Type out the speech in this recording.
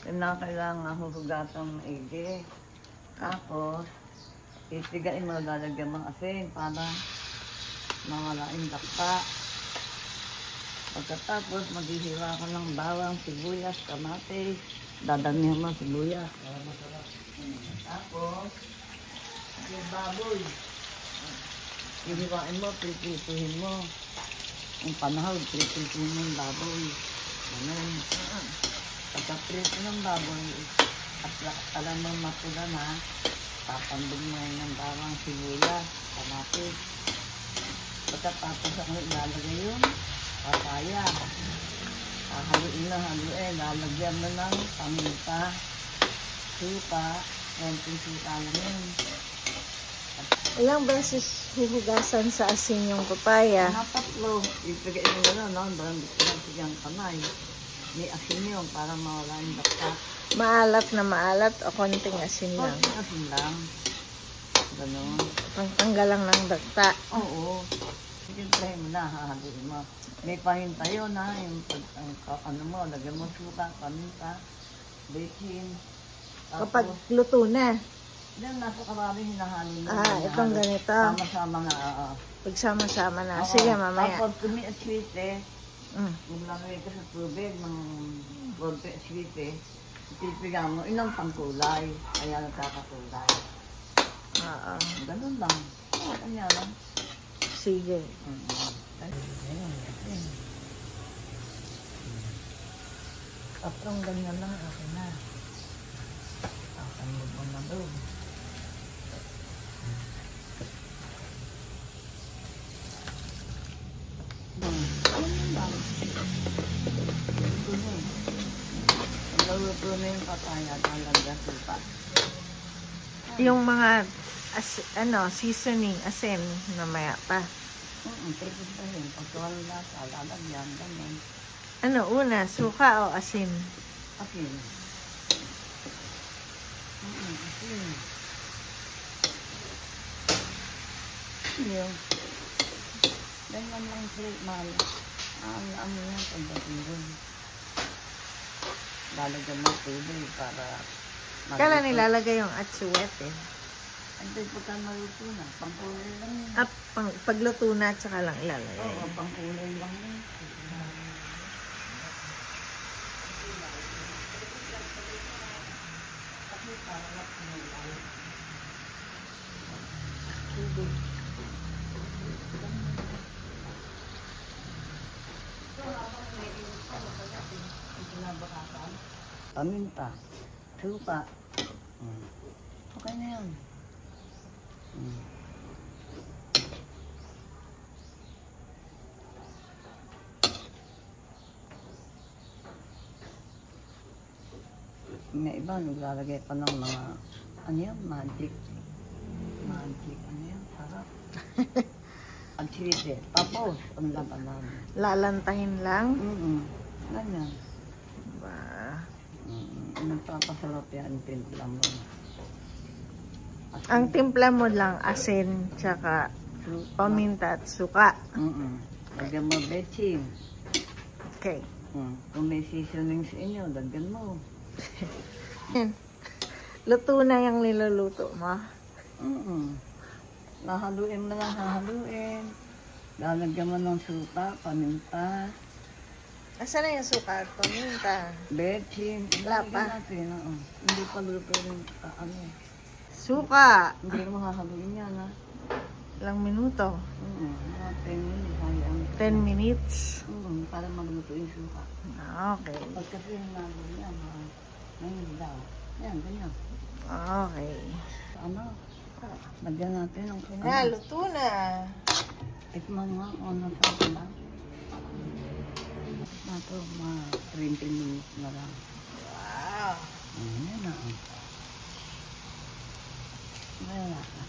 Kailangan huhugatang maigi. Tapos, itigain mo, lalagyan ng asin para mawala yung dakpa. Pagkatapos, maghihiwa ka ng bawang, sibuyas, kamatis. Dadamihan mo sibuyas. Tapos, yung baboy. Hihiwain mo, pipituhin mo. Yung panahod, pipituhin mo yung baboy. Ganun. Pagka-prito ng baboy, at alam mo mapula na, papandog mo ng bawang, sibuyas, kamatis. Pagkatapos ako ilalagay yung papaya. Haluin na haluin. Lalagyan mo ng paminta, suka, konting suka lang yun. Ilang beses huhugasan sa asin yung papaya? Tatlo. Ipigay mo gano'n, no? Parang sigang kamay. May asin yun para mawala yung dakta. Maalat na maalat o konting asin lang? Konting asin lang. Gano'n. Pangtanggal lang ng dakta? Oo. Siyempre mo na, hahaluin mo. May pahinta yun, ha? Yung ano mo, lagyan mo suka, paminta, baking. Kapag luto na? Then, nasa karami hinahalo na. Itong ganito? Sama-sama na, Pagsama-sama na. Sige, mamaya. Tapos, kumi-aswite, maglalagay ka sa tubig ng konti aswite, ipipigang mo, inang pangkulay, kaya nagkakakulay. Oo. Ganun lang. Kanya lang. Sige. Tatlong ganyan lang, okay na. Tatanggol mo na doon. Ganyan lang. Luto na yung papaya, talaga supa. Yung mga seasoning, asin, namaya pa. Tapos pa rin. Pagkawal na sa lalagyan, ganyan. Ano una, suka o asin? Asin. Asin. Yung ganyan lang sila, mahal. Ano yan, pagdating doon. Lalagyan mo tubig para Kailan nilalagay yung atsuwete? Antay pagka maluto na, pangkulay lang yun. Pagluto na, tsaka lang ilalagay. Oo, pangkulay lang yun. Tubig. Paminta, suka. Okay na yun. May iba, naglalagay pa ng mga, ano yan, magic. Magic, ano yan, sarap. Ang chile. Tapos, ang labanan. Lalantahin lang? Ganyan. Ba? Nagpapasarap yan, timpla mo. Ang timpla mo lang, asin, tsaka paminta at suka. Lagyan mo betching. Okay. Kung may seasoning sa inyo, lagyan mo. Luto na yung niluluto mo? Nahaluin mo lang, hahaluin. Lalagyan mo ng suka, paminta. Asan na yung suka at paminta? Betching. Wala pa? Natin, hindi pa luto rin, Suka! Hindi mo hahaluin yan, ha? Ilang minuto? Mga 10 minutes. Hayaan. 10 minutes? Para magluto yung suka. Okay. Pag kasi yung nagawin yan, ngayon daw. Yan, ganyan. Okay. Ano? Lagyan natin ang Luto na. Tikman nga, ano sa pala. Ito, mga 20 minutes na lang. Wow. Ayan na. Wala ka.